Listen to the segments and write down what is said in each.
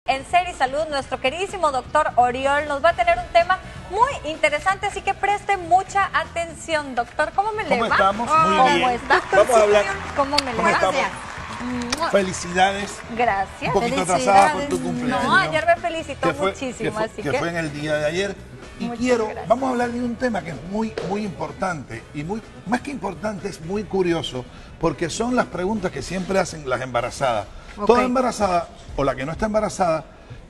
en Ser y Salud, nuestro queridísimo doctor Oriol nos va a tener un tema muy interesante, así que preste mucha atención, doctor. ¿Cómo me le va? ¿Cómo estamos? Muy ¿Cómo bien. está? Vamos a hablar. ¿Cómo me le ¿Cómo va? estamos? Felicidades. Gracias. Un poquito atrasada por tu cumpleaños. No, ayer me felicitó que fue, muchísimo, que fue en el día de ayer. Y vamos a hablar de un tema que es muy importante y más que importante, es muy curioso, porque son las preguntas que siempre hacen las embarazadas. Okay. Toda embarazada o la que no está embarazada,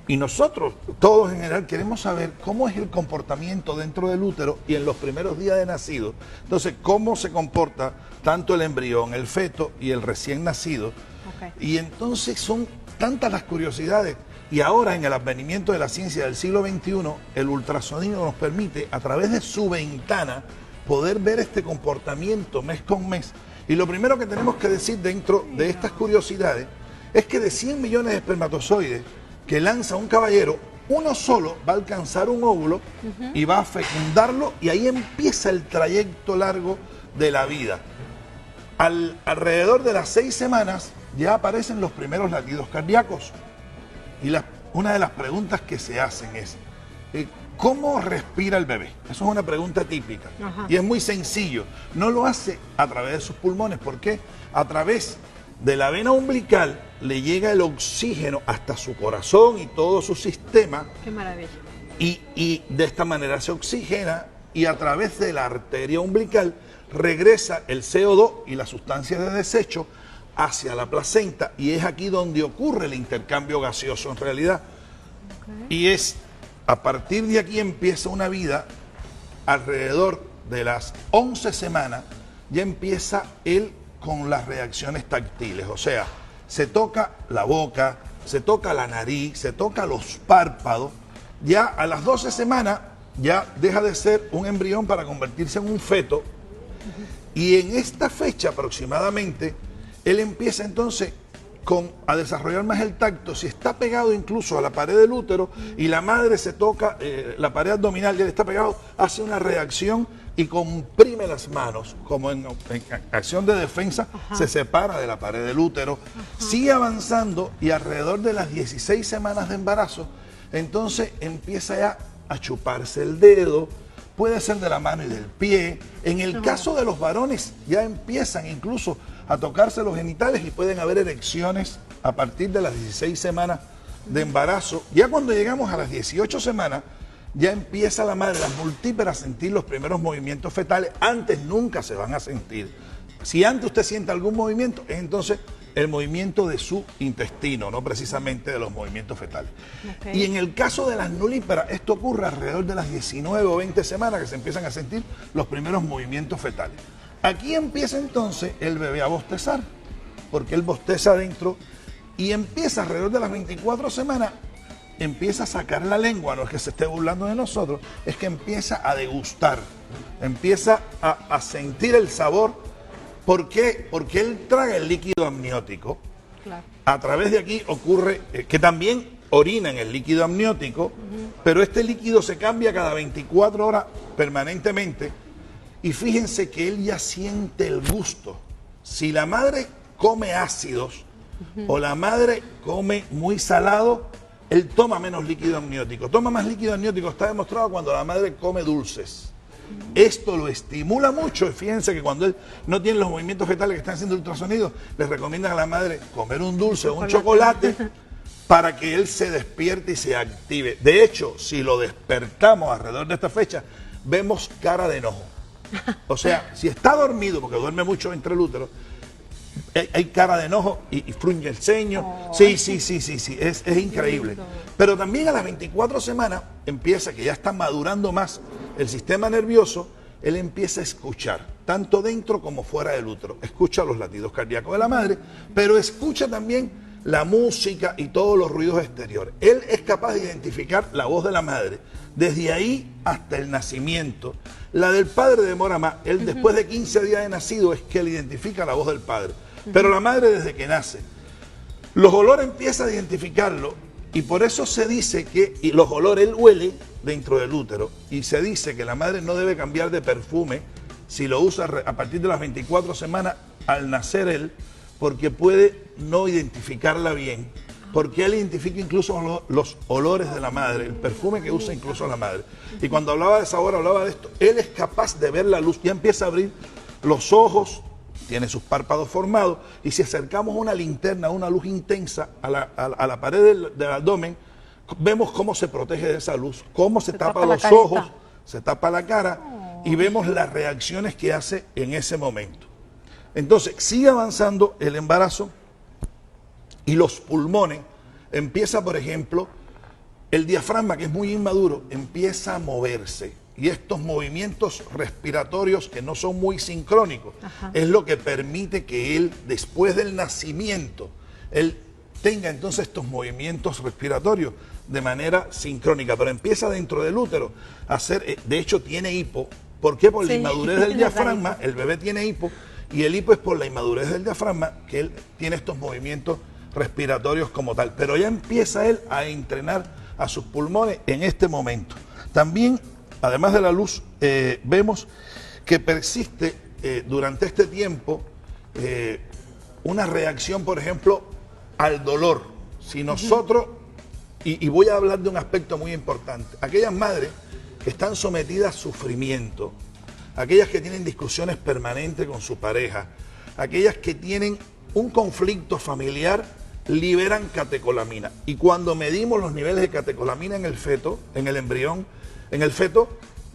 y nosotros todos en general queremos saber cómo es el comportamiento dentro del útero y en los primeros días de nacido. Entonces, cómo se comporta tanto el embrión, el feto y el recién nacido. Okay. Y entonces son tantas las curiosidades. Y ahora, en el advenimiento de la ciencia del siglo XXI, el ultrasonido nos permite, a través de su ventana, poder ver este comportamiento mes con mes. Y lo primero que tenemos que decir dentro de estas curiosidades es que de 100 millones de espermatozoides que lanza un caballero, uno solo va a alcanzar un óvulo y va a fecundarlo, y ahí empieza el trayecto largo de la vida. Alrededor de las 6 semanas ya aparecen los primeros latidos cardíacos. Y una de las preguntas que se hacen es, ¿cómo respira el bebé? Eso es una pregunta típica. Ajá. Y es muy sencillo. No lo hace a través de sus pulmones. ¿Por qué? A través de la vena umbilical le llega el oxígeno hasta su corazón y todo su sistema. ¡Qué maravilla! Y de esta manera se oxigena, y a través de la arteria umbilical regresa el CO2 y las sustancias de desecho hacia la placenta, y es aquí donde ocurre el intercambio gaseoso en realidad. Okay. Y es a partir de aquí empieza una vida. Alrededor de las 11 semanas ya empieza él con las reacciones táctiles, o sea, se toca la boca, se toca la nariz, se toca los párpados. Ya a las 12 semanas ya deja de ser un embrión para convertirse en un feto, y en esta fecha aproximadamente él empieza entonces a desarrollar más el tacto. Si está pegado incluso a la pared del útero y la madre se toca la pared abdominal y él está pegado, hace una reacción y comprime las manos, como en acción de defensa. Ajá. Se separa de la pared del útero. Ajá. Sigue avanzando, y alrededor de las 16 semanas de embarazo, entonces empieza ya a chuparse el dedo. Puede ser de la mano y del pie. En el caso de los varones ya empiezan incluso a tocarse los genitales, y pueden haber erecciones a partir de las 16 semanas de embarazo. Ya cuando llegamos a las 18 semanas, ya empieza la madre, las multíperas, a sentir los primeros movimientos fetales. Antes nunca se van a sentir. Si antes usted siente algún movimiento, es entonces el movimiento de su intestino, no precisamente de los movimientos fetales. Okay. Y en el caso de las nulíperas, esto ocurre alrededor de las 19 o 20 semanas, que se empiezan a sentir los primeros movimientos fetales. Aquí empieza entonces el bebé a bostezar, porque él bosteza adentro, y empieza alrededor de las 24 semanas, empieza a sacar la lengua. No es que se esté burlando de nosotros, es que empieza a degustar, empieza a sentir el sabor. ¿Por qué? Porque él traga el líquido amniótico. Claro. A través de aquí ocurre que también orina en el líquido amniótico, pero este líquido se cambia cada 24 horas permanentemente. Y fíjense que él ya siente el gusto. Si la madre come ácidos o la madre come muy salado, él toma menos líquido amniótico. Toma más líquido amniótico, está demostrado, cuando la madre come dulces. Esto lo estimula mucho. Y fíjense que cuando él no tiene los movimientos fetales que están haciendo ultrasonidos, les recomiendan a la madre comer un dulce o un chocolate para que él se despierte y se active. De hecho, si lo despertamos alrededor de esta fecha, vemos cara de enojo. O sea, si está dormido, porque duerme mucho entre el útero, hay cara de enojo y frunge el ceño. Oh. Sí, es increíble. Pero también a las 24 semanas empieza, que ya está madurando más el sistema nervioso, él empieza a escuchar, tanto dentro como fuera del útero. Escucha los latidos cardíacos de la madre, pero escucha también la música y todos los ruidos exteriores. Él es capaz de identificar la voz de la madre desde ahí hasta el nacimiento. La del padre demora más. Él después de 15 días de nacido es que él identifica la voz del padre. Pero la madre desde que nace. Los olores empieza a identificarlo, y por eso se dice que los olores él huele dentro del útero, y se dice que la madre no debe cambiar de perfume si lo usa a partir de las 24 semanas al nacer él, porque puede no identificarla bien porque él identifica incluso los olores de la madre, el perfume que usa incluso la madre. Y cuando hablaba de sabor, hablaba de esto. Él es capaz de ver la luz, ya empieza a abrir los ojos, tiene sus párpados formados, y si acercamos una linterna, una luz intensa a la pared del abdomen, vemos cómo se protege de esa luz, cómo se tapa los ojos, se tapa la cara, y vemos las reacciones que hace en ese momento. Entonces, sigue avanzando el embarazo y los pulmones. Empieza, por ejemplo, el diafragma, que es muy inmaduro, empieza a moverse. Y estos movimientos respiratorios, que no son muy sincrónicos, es lo que permite que él, después del nacimiento, él tenga entonces estos movimientos respiratorios de manera sincrónica. Pero empieza dentro del útero a hacer, de hecho tiene hipo. ¿Por qué? Por la inmadurez del diafragma, el bebé tiene hipo, y el hipo es por la inmadurez del diafragma, que él tiene estos movimientos respiratorios como tal. Pero ya empieza él a entrenar a sus pulmones en este momento. También, además de la luz, vemos que persiste durante este tiempo una reacción, por ejemplo, al dolor. Si nosotros, y voy a hablar de un aspecto muy importante, aquellas madres que están sometidas a sufrimiento, aquellas que tienen discusiones permanentes con su pareja, aquellas que tienen un conflicto familiar, liberan catecolamina. Y cuando medimos los niveles de catecolamina en el feto, en el embrión, en el feto,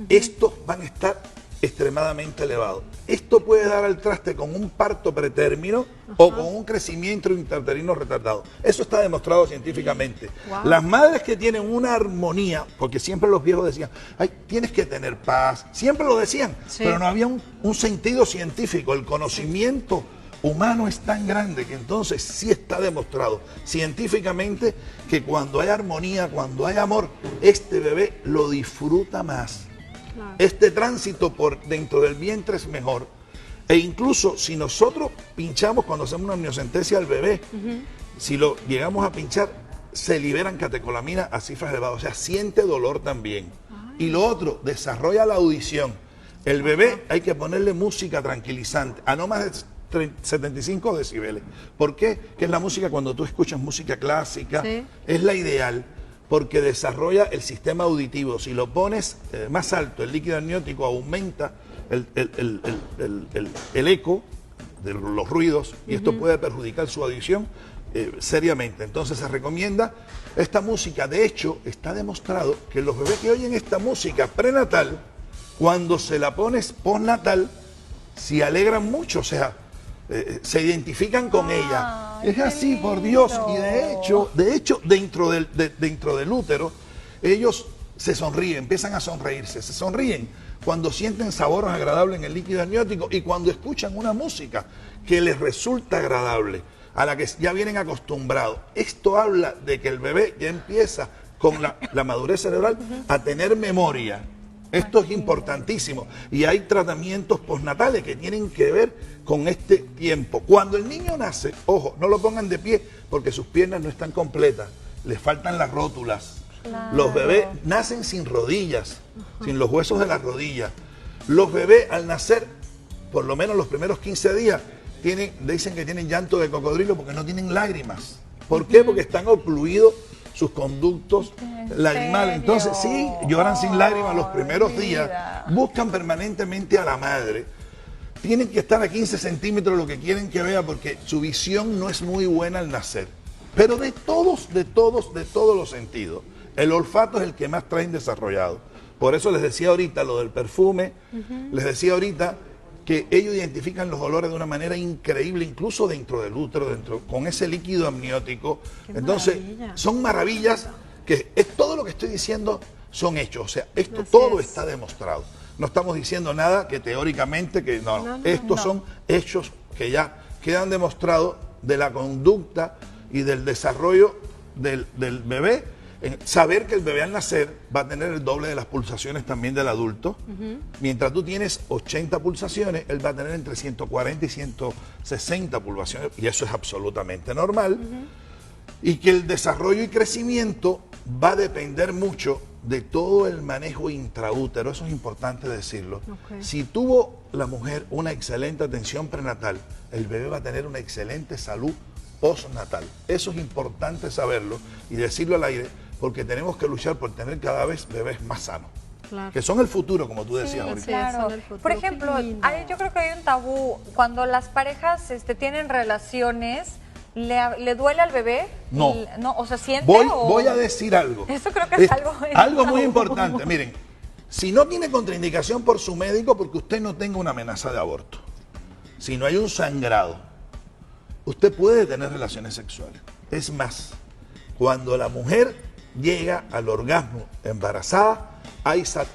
estos van a estar extremadamente elevados. Esto puede dar al traste con un parto pretérmino o con un crecimiento intrauterino retardado. Eso está demostrado científicamente. Wow. Las madres que tienen una armonía, porque siempre los viejos decían, ay, tienes que tener paz, siempre lo decían, pero no había un sentido científico. El conocimiento humano es tan grande que entonces sí está demostrado científicamente que cuando hay armonía, cuando hay amor, este bebé lo disfruta más. Claro. Este tránsito por dentro del vientre es mejor. E incluso si nosotros pinchamos cuando hacemos una amniocentesia al bebé, si lo llegamos a pinchar, se liberan catecolamina a cifras elevadas, o sea, siente dolor también. Y lo otro, desarrolla la audición. El bebé hay que ponerle música tranquilizante, a no más de 75 decibeles. ¿Por qué? Que es la música, cuando tú escuchas música clásica, es la ideal, porque desarrolla el sistema auditivo. Si lo pones más alto, el líquido amniótico aumenta el eco de los ruidos, y esto puede perjudicar su audición seriamente. Entonces se recomienda esta música. De hecho, está demostrado que los bebés que oyen esta música prenatal, cuando se la pones postnatal, se alegran mucho, o sea, se identifican con ella. Es así, por Dios. Y de hecho dentro del útero, ellos se sonríen, empiezan a sonreírse, se sonríen cuando sienten sabores agradables en el líquido amniótico y cuando escuchan una música que les resulta agradable, a la que ya vienen acostumbrados. Esto habla de que el bebé ya empieza con la madurez cerebral a tener memoria. Esto es importantísimo. Y hay tratamientos postnatales que tienen que ver con este tiempo. Cuando el niño nace, ojo, no lo pongan de pie porque sus piernas no están completas, les faltan las rótulas. Claro. Los bebés nacen sin rodillas, sin los huesos de las rodillas. Los bebés al nacer, por lo menos los primeros 15 días, dicen que tienen llanto de cocodrilo porque no tienen lágrimas. ¿Por qué? Porque están ocluidos sus conductos lagrimales. Entonces sí, lloran sin lágrimas los primeros días, buscan permanentemente a la madre. Tienen que estar a 15 centímetros lo que quieren que vea porque su visión no es muy buena al nacer. Pero de todos los sentidos, el olfato es el que más traen desarrollado. Por eso les decía ahorita lo del perfume, les decía ahorita que ellos identifican los olores de una manera increíble, incluso dentro del útero, con ese líquido amniótico. Entonces, son maravillas que es todo lo que estoy diciendo son hechos. O sea, esto todo está demostrado. No estamos diciendo nada que teóricamente, que estos son hechos que ya quedan demostrados de la conducta y del desarrollo del bebé. Saber que el bebé al nacer va a tener el doble de las pulsaciones también del adulto. Mientras tú tienes 80 pulsaciones, él va a tener entre 140 y 160 pulsaciones, y eso es absolutamente normal. Y que el desarrollo y crecimiento va a depender mucho de todo el manejo intraútero, eso es importante decirlo. Si tuvo la mujer una excelente atención prenatal, el bebé va a tener una excelente salud postnatal. Eso es importante saberlo y decirlo al aire, porque tenemos que luchar por tener cada vez bebés más sanos. Claro. Que son el futuro, como tú decías ahorita. Sí, Claro. son el futuro. Por Qué ejemplo, lindo. yo creo que hay un tabú cuando las parejas tienen relaciones, ¿le duele al bebé? No. No, o sea, siente Voy a decir algo. Eso creo que es algo muy tabú. importante. Miren, si no tiene contraindicación por su médico, porque usted no tenga una amenaza de aborto, si no hay un sangrado, usted puede tener relaciones sexuales. Es más, cuando la mujer llega al orgasmo embarazada,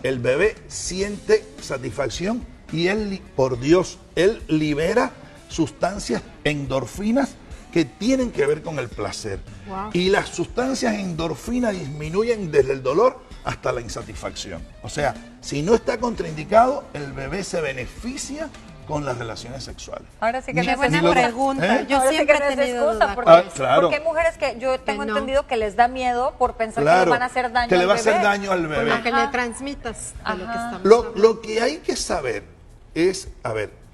el bebé siente satisfacción y él, por Dios, él libera sustancias endorfinas que tienen que ver con el placer. Wow. Y las sustancias endorfinas disminuyen desde el dolor hasta la insatisfacción. O sea, si no está contraindicado, el bebé se beneficia con las relaciones sexuales. Ahora sí que Ni- no es buena ni los- pregunta. ¿Eh? Yo Ahora sí siempre que no he es tenido excusa, duda porque, con eso. claro. porque hay mujeres que yo tengo no. entendido que les da miedo por pensar que le van a hacer daño que le al va a hacer bebé. daño al Con bebé. lo que Ajá. le transmitas de lo que Ajá. estamos Lo hablando. que hay que saber es,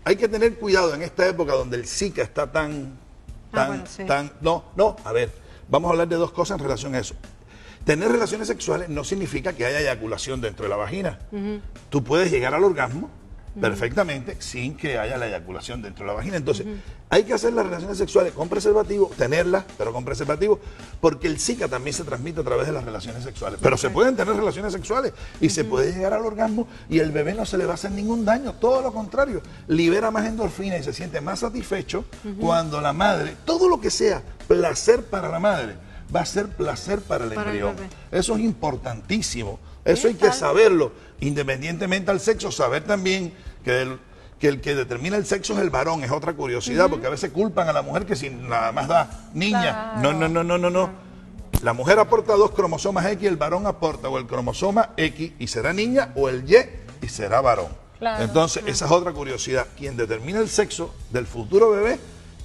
hay que tener cuidado en esta época donde el Zika está bueno, sí. vamos a hablar de dos cosas en relación a eso. Tener relaciones sexuales no significa que haya eyaculación dentro de la vagina. Tú puedes llegar al orgasmo perfectamente sin que haya la eyaculación dentro de la vagina. Entonces, hay que hacer las relaciones sexuales con preservativo, tenerlas, pero con preservativo, porque el Zika también se transmite a través de las relaciones sexuales. Pero se pueden tener relaciones sexuales y se puede llegar al orgasmo y el bebé no se le va a hacer ningún daño, todo lo contrario, libera más endorfina y se siente más satisfecho cuando la madre, todo lo que sea placer para la madre, va a ser placer para el Para el embrión. bebé. Eso es importantísimo. Eso hay que saberlo, independientemente al sexo, saber también que el que determina el sexo es el varón, es otra curiosidad, porque a veces culpan a la mujer que si nada más da niña. Claro. No. La mujer aporta 2 cromosomas X, el varón aporta o el cromosoma X y será niña, o el Y y será varón. Claro. Entonces, esa es otra curiosidad. Quien determina el sexo del futuro bebé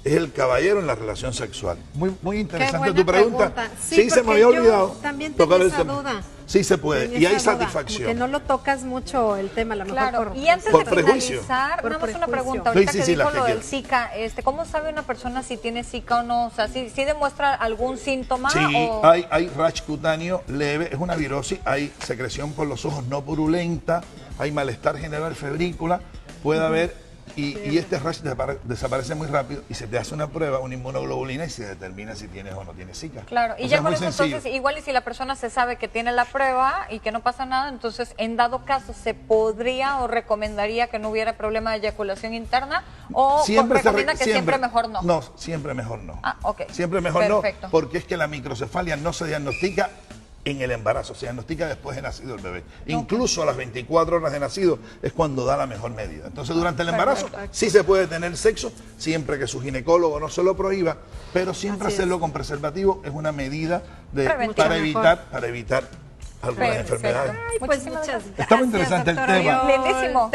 es el caballero en la relación sexual. Muy interesante buena tu pregunta. pregunta. Sí, se me porque había yo olvidado también tocar tenía el esa tema. duda. Sí se puede, Tenía y hay esa duda, satisfacción. como que no lo tocas mucho el tema, a lo mejor Claro, por... y antes por de prejuicio. finalizar, Por nada más una prejuicio. pregunta. Ahorita Sí, que sí, dijo la que lo del quieras. Zika, ¿cómo sabe una persona si tiene Zika o no? O sea, ¿sí demuestra algún síntoma? Sí, o... hay rash cutáneo leve, es una virosis, hay secreción por los ojos no purulenta, hay malestar general febrícula, puede haber, y este rash desaparece muy rápido y se te hace una prueba, una inmunoglobulina y se determina si tienes o no tienes Zika. Claro, y O ya sea, con es eso muy sencillo. entonces, igual y si la persona se sabe que tiene la prueba y que no pasa nada, entonces en dado caso se podría o recomendaría que no hubiera problema de eyaculación interna o recomienda que siempre mejor no. No, siempre mejor no. Ah, ok. Siempre mejor Perfecto. no, porque es que la microcefalia no se diagnostica en el embarazo, se diagnostica después de nacido el bebé. Incluso a las 24 horas de nacido es cuando da la mejor medida. Entonces, durante el embarazo sí se puede tener sexo, siempre que su ginecólogo no se lo prohíba, pero siempre Así es. hacerlo con preservativo es una medida Preventiva. para evitar algunas Perfecto. enfermedades. Ay, pues Muchísimas muchas gracias. gracias. Está muy interesante el doctor tema. Oriol. Lindísimo.